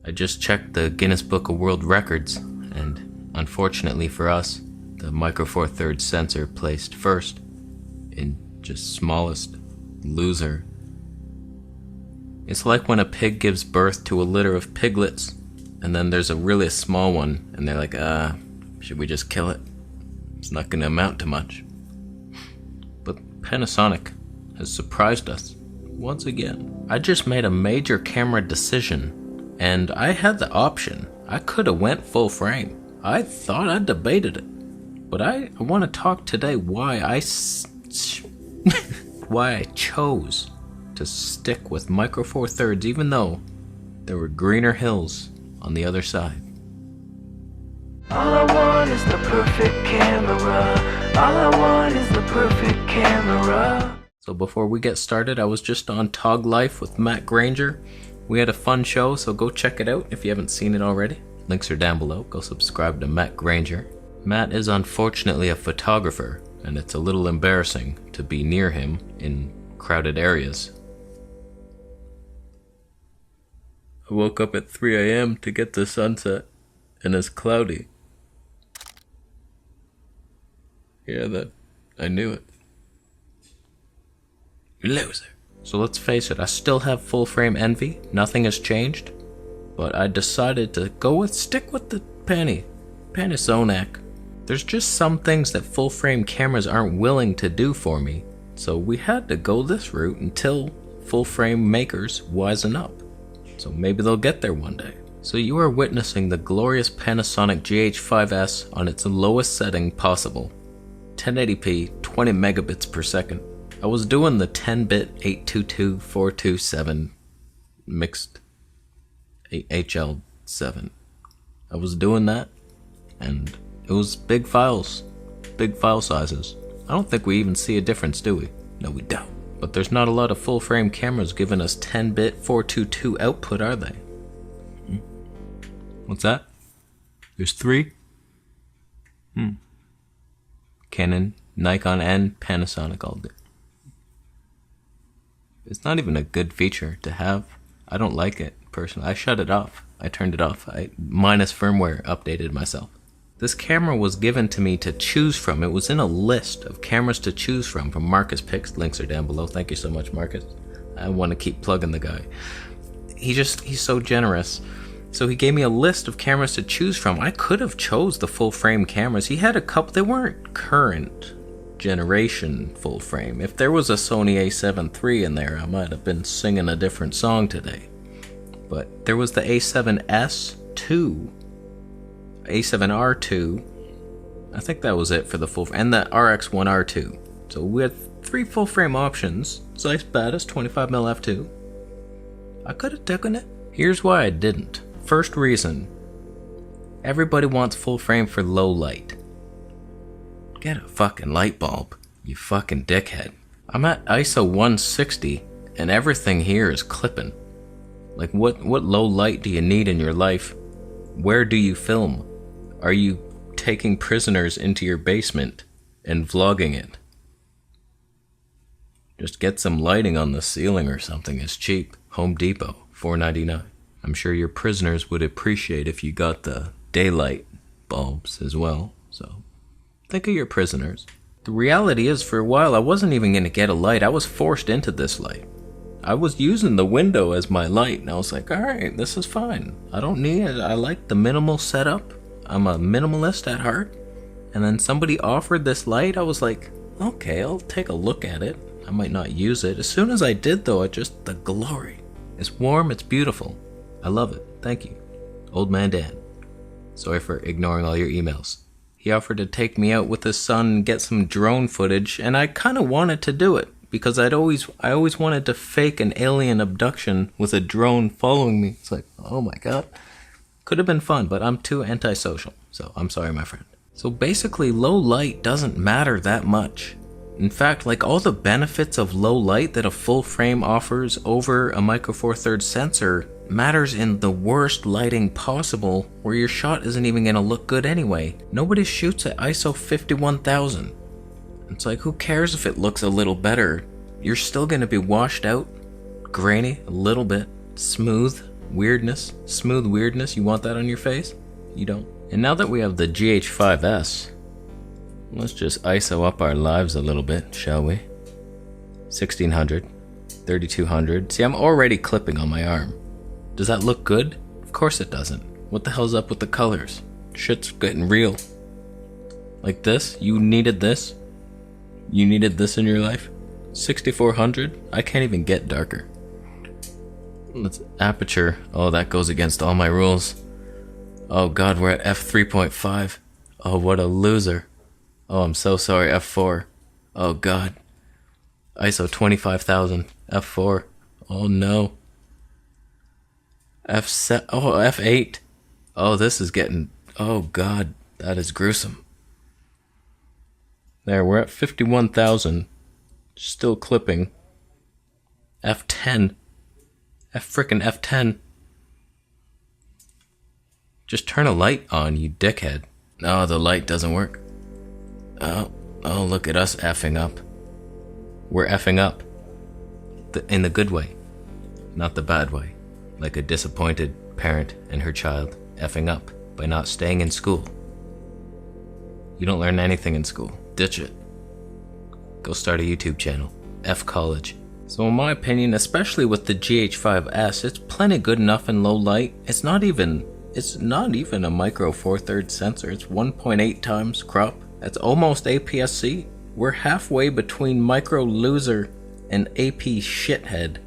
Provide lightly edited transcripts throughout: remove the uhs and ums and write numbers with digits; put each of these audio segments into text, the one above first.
I just checked the Guinness Book of World Records, and unfortunately for us, the Micro Four Thirds sensor placed first in just smallest loser. It's like when a pig gives birth to a litter of piglets, and then there's a really small one, and they're like, should we just kill it? It's not gonna amount to much. But Panasonic has surprised us once again. I just made a major camera decision, and I had the option. I could have went full frame. I thought I debated it, but I want to talk today why why I chose to stick with Micro Four Thirds, even though there were greener hills on the other side. All I want is the perfect camera. All I want is the perfect camera. So before we get started, I was just on Tog Life with Matt Granger. We had a fun show, so go check it out if you haven't seen it already. Links are down below. Go subscribe to Matt Granger. Matt is unfortunately a photographer, and it's a little embarrassing to be near him in crowded areas. I woke up at 3 a.m. to get the sunset, and it's cloudy. Yeah, I knew it. Loser. So let's face it, I still have full frame envy. Nothing has changed. But I decided to stick with the Panasonic. There's just some things that full frame cameras aren't willing to do for me. So we had to go this route until full frame makers wisen up. So maybe they'll get there one day. So you are witnessing the glorious Panasonic GH5S on its lowest setting possible. 1080p, 20 megabits per second. I was doing the 10-bit 822.427 mixed HL7. I was doing that, and it was big files, big file sizes. I don't think we even see a difference, do we? No, we don't. But there's not a lot of full-frame cameras giving us 10-bit 422 output, are they? What's that? There's 3? Canon, Nikon, and Panasonic all day. It's not even a good feature to have. I don't like it, personally. I shut it off. I turned it off. I minus firmware updated myself. This camera was given to me to choose from. It was in a list of cameras to choose from Marcus Picks. Links are down below. Thank you so much, Marcus. I want to keep plugging the guy. He's so generous. So he gave me a list of cameras to choose from. I could have chose the full frame cameras. He had a couple. They weren't current generation full frame. If there was a Sony a7 III in there, I might have been singing a different song today. But there was the a7S II, a7R2, I think that was it for the full frame, and the RX1R2. So we had 3 full frame options. Zeiss Batis 25mm f2. I could have taken it. Here's why I didn't. First reason, everybody wants full frame for low light. Get a fucking light bulb, you fucking dickhead. I'm at ISO 160 and everything here is clipping. Like what low light do you need in your life? Where do you film? Are you taking prisoners into your basement and vlogging it? Just get some lighting on the ceiling or something. It's cheap. Home Depot, $4.99. I'm sure your prisoners would appreciate if you got the daylight bulbs as well, so think of your prisoners. The reality is, for a while, I wasn't even going to get a light. I was forced into this light. I was using the window as my light, and I was like, alright, this is fine. I don't need it. I like the minimal setup. I'm a minimalist at heart. And then somebody offered this light. I was like, okay, I'll take a look at it. I might not use it. As soon as I did, though, the glory. It's warm, it's beautiful. I love it. Thank you. Old Man Dan. Sorry for ignoring all your emails. He offered to take me out with his son and get some drone footage, and I kind of wanted to do it because I always wanted to fake an alien abduction with a drone following me. It's like, oh my god. Could have been fun, but I'm too antisocial, so I'm sorry, my friend. So basically, low light doesn't matter that much. In fact, like all the benefits of low light that a full frame offers over a Micro Four Thirds sensor matters in the worst lighting possible, where your shot isn't even going to look good anyway. Nobody shoots at ISO 51,000. It's like, who cares if it looks a little better? You're still going to be washed out, grainy, a little bit, smooth, weirdness, smooth weirdness, you want that on your face? You don't. And now that we have the GH5S, let's just ISO up our lives a little bit, shall we? 1600, 3200. See, I'm already clipping on my arm. Does that look good? Of course it doesn't. What the hell's up with the colors? Shit's getting real. Like this? You needed this? You needed this in your life? 6400? I can't even get darker. Let's aperture. Oh, that goes against all my rules. Oh god, we're at f3.5. Oh, what a loser. Oh, I'm so sorry, f4. Oh god. ISO 25,000. f4. Oh no. f7. Oh, f8. Oh, this is getting... Oh god, that is gruesome. There, we're at 51,000. Still clipping. f10. F10. Just turn a light on, you dickhead. No, the light doesn't work. Oh, look at us effing up. We're effing up. In the good way, not the bad way. Like a disappointed parent and her child effing up by not staying in school. You don't learn anything in school. Ditch it. Go start a YouTube channel. F college. So in my opinion, especially with the GH5S, it's plenty good enough in low light. It's not even a micro four thirds sensor. It's 1.8 times crop. That's almost aps-c. We're halfway between micro loser and AP shithead.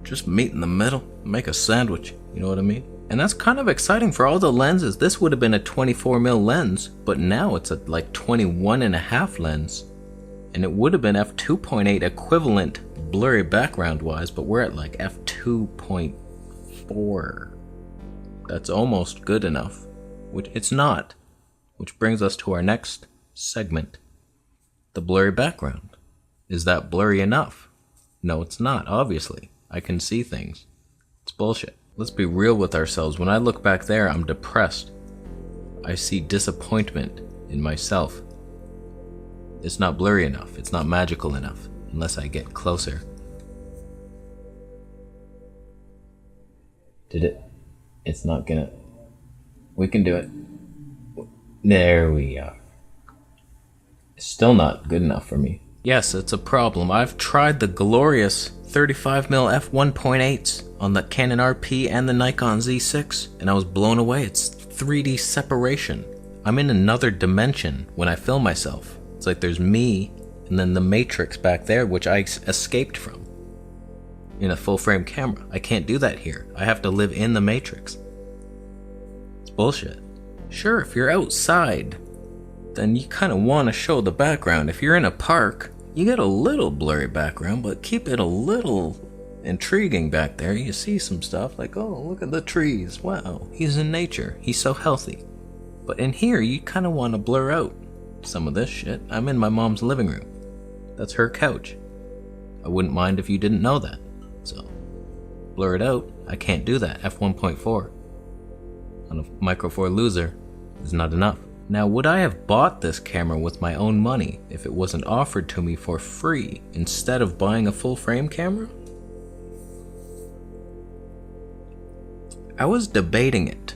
Just meet in the middle, make a sandwich, you know what I mean? And that's kind of exciting for all the lenses. This would have been a 24mm lens, but now it's a like 21.5 lens. And it would have been f2.8 equivalent blurry background wise, but we're at like f2.4. That's almost good enough, which it's not. Which brings us to our next segment. The blurry background. Is that blurry enough? No, it's not, obviously. I can see things. It's bullshit. Let's be real with ourselves. When I look back there, I'm depressed. I see disappointment in myself. It's not blurry enough. It's not magical enough. Unless I get closer. Did it? It's not gonna... We can do it. There we are. It's still not good enough for me. Yes, it's a problem. I've tried the glorious 35mm f1.8s on the Canon RP and the Nikon Z6, and I was blown away. It's 3D separation. I'm in another dimension when I film myself. It's like there's me, and then the matrix back there, which I escaped from. In a full-frame camera. I can't do that here. I have to live in the matrix. It's bullshit. Sure, if you're outside, then you kind of want to show the background. If you're in a park, you get a little blurry background, but keep it a little intriguing back there. You see some stuff like, oh, look at the trees. Wow, he's in nature. He's so healthy. But in here, you kind of want to blur out some of this shit. I'm in my mom's living room. That's her couch. I wouldn't mind if you didn't know that. So, blur it out. I can't do that. f1.4 on a Micro Four loser is not enough. Now, would I have bought this camera with my own money if it wasn't offered to me for free instead of buying a full frame camera? I was debating it.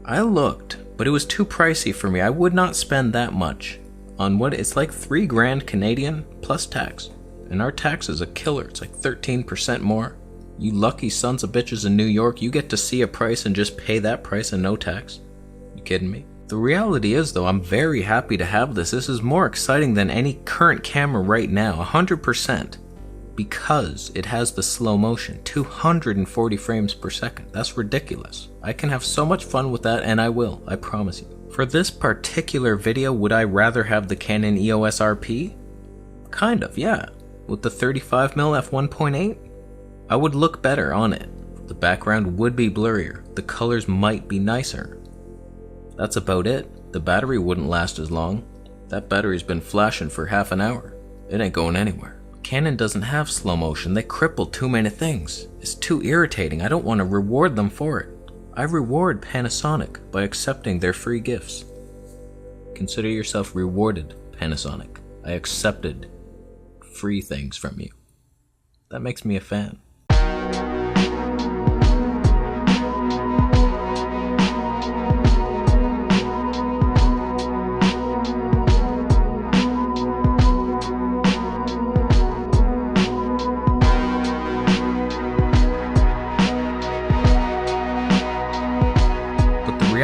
I looked, but it was too pricey for me. I would not spend that much on what it's like $3,000 Canadian plus tax. And our tax is a killer. It's like 13% more. You lucky sons of bitches in New York, you get to see a price and just pay that price and no tax. You kidding me? The reality is though, I'm very happy to have this. This is more exciting than any current camera right now, 100%. Because it has the slow motion, 240 frames per second. That's ridiculous. I can have so much fun with that, and I will, I promise you. For this particular video, would I rather have the Canon EOS RP? Kind of, yeah. With the 35mm f1.8, I would look better on it. The background would be blurrier. The colors might be nicer. That's about it. The battery wouldn't last as long. That battery's been flashing for half an hour. It ain't going anywhere. Canon doesn't have slow motion. They cripple too many things. It's too irritating. I don't want to reward them for it. I reward Panasonic by accepting their free gifts. Consider yourself rewarded, Panasonic. I accepted free things from you. That makes me a fan.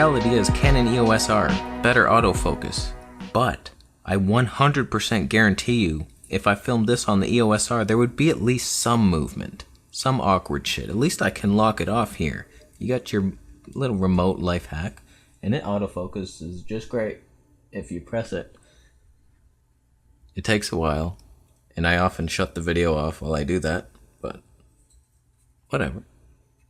reality is Canon EOS R, better autofocus, but I 100% guarantee you, if I filmed this on the EOS R, there would be at least some movement, some awkward shit. At least I can lock it off here. You got your little remote life hack, and it autofocuses just great if you press it. It takes a while, and I often shut the video off while I do that, but whatever.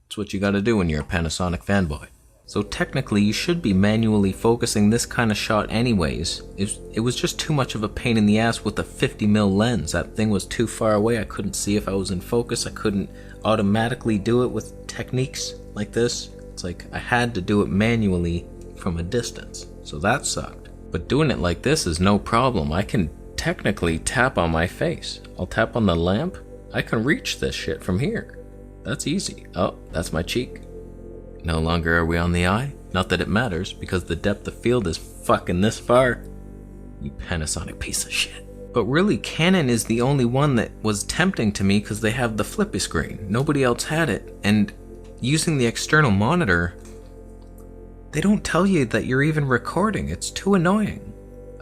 It's what you gotta do when you're a Panasonic fanboy. So technically you should be manually focusing this kind of shot anyways. It was just too much of a pain in the ass with a 50mm lens. That thing was too far away. I couldn't see if I was in focus. I couldn't automatically do it with techniques like this. It's like I had to do it manually from a distance. So that sucked. But doing it like this is no problem. I can technically tap on my face. I'll tap on the lamp. I can reach this shit from here. That's easy. Oh, that's my cheek. No longer are we on the eye. Not that it matters, because the depth of field is fucking this far. You Panasonic piece of shit. But really, Canon is the only one that was tempting to me because they have the flippy screen. Nobody else had it. And using the external monitor, they don't tell you that you're even recording. It's too annoying.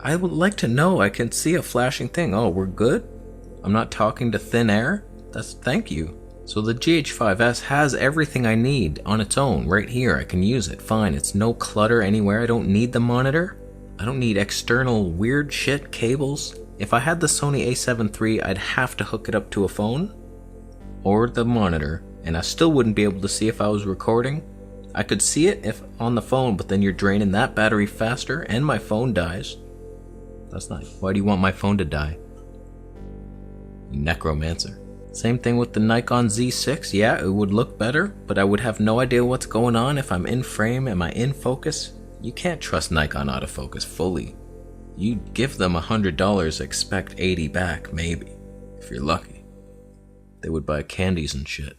I would like to know. I can see a flashing thing. Oh, we're good? I'm not talking to thin air? Thank you. So the GH5S has everything I need on its own right here. I can use it, fine. It's no clutter anywhere. I don't need the monitor. I don't need external weird shit, cables. If I had the Sony a7 III, I'd have to hook it up to a phone or the monitor, and I still wouldn't be able to see if I was recording. I could see it if on the phone, but then you're draining that battery faster and my phone dies. That's not. Why do you want my phone to die? You necromancer. Same thing with the Nikon Z6. Yeah, it would look better, but I would have no idea what's going on if I'm in frame. Am I in focus? You can't trust Nikon autofocus fully. You give them $100, expect 80 back, maybe, if you're lucky. They would buy candies and shit.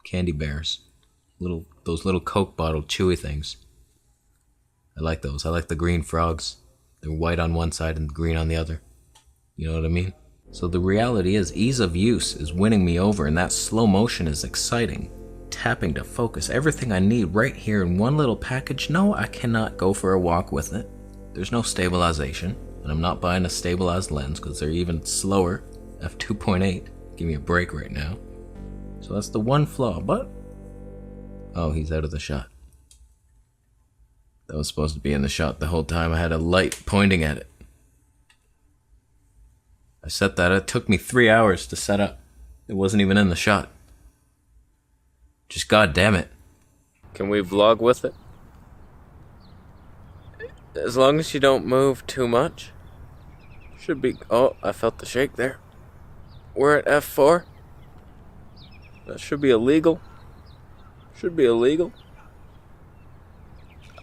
Candy bears. Those little Coke bottle chewy things. I like those. I like the green frogs. They're white on one side and green on the other. You know what I mean? So the reality is, ease of use is winning me over, and that slow motion is exciting. Tapping to focus, everything I need right here in one little package. No, I cannot go for a walk with it. There's no stabilization, and I'm not buying a stabilized lens because they're even slower. f2.8, give me a break right now. So that's the one flaw, but... Oh, he's out of the shot. That was supposed to be in the shot the whole time. I had a light pointing at it. I set that. It took me 3 hours to set up. It wasn't even in the shot. Just goddamn it. Can we vlog with it? As long as you don't move too much. Should be... Oh, I felt the shake there. We're at F4. That should be illegal. Should be illegal.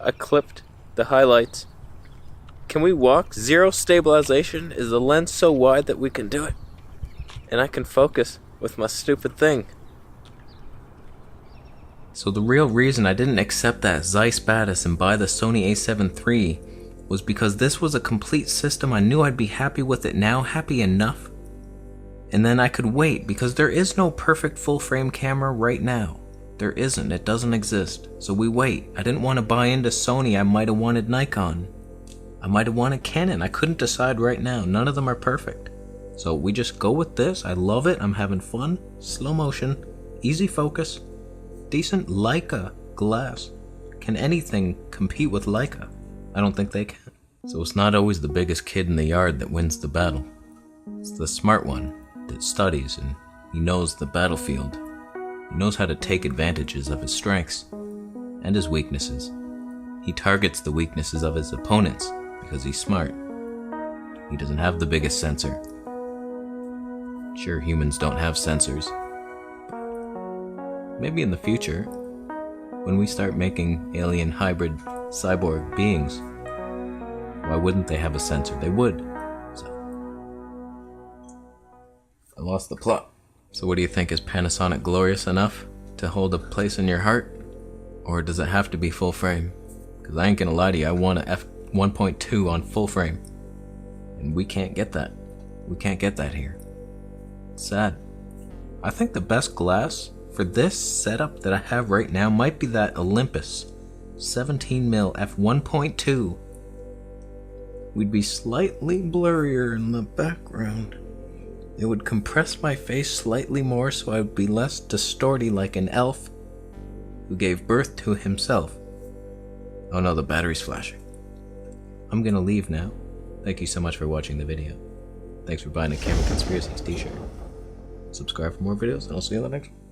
I clipped the highlights. Can we walk? Zero stabilization? Is the lens so wide that we can do it? And I can focus with my stupid thing. So the real reason I didn't accept that Zeiss Batis and buy the Sony a7 III was because this was a complete system. I knew I'd be happy with it now, happy enough. And then I could wait, because there is no perfect full frame camera right now. There isn't, it doesn't exist. So we wait. I didn't want to buy into Sony. I might have wanted Nikon. I might have wanted Canon. I couldn't decide right now. None of them are perfect. So we just go with this. I love it. I'm having fun. Slow motion. Easy focus. Decent Leica glass. Can anything compete with Leica? I don't think they can. So it's not always the biggest kid in the yard that wins the battle. It's the smart one that studies, and he knows the battlefield. He knows how to take advantages of his strengths and his weaknesses. He targets the weaknesses of his opponents because he's smart. He doesn't have the biggest sensor. Sure, humans don't have sensors. Maybe in the future, when we start making alien hybrid cyborg beings, why wouldn't they have a sensor? They would. So, I lost the plot. So what do you think? Is Panasonic glorious enough to hold a place in your heart? Or does it have to be full frame? Because I ain't gonna lie to you, I want a f1.2 on full frame. And we can't get that. We can't get that here. It's sad. I think the best glass for this setup that I have right now might be that Olympus 17mm f1.2. We'd be slightly blurrier in the background. It would compress my face slightly more so I would be less distorty like an elf who gave birth to himself. Oh no, the battery's flashing. I'm gonna leave now. Thank you so much for watching the video. Thanks for buying a Camera Conspiracies t-shirt. Subscribe for more videos and I'll see you in the next one.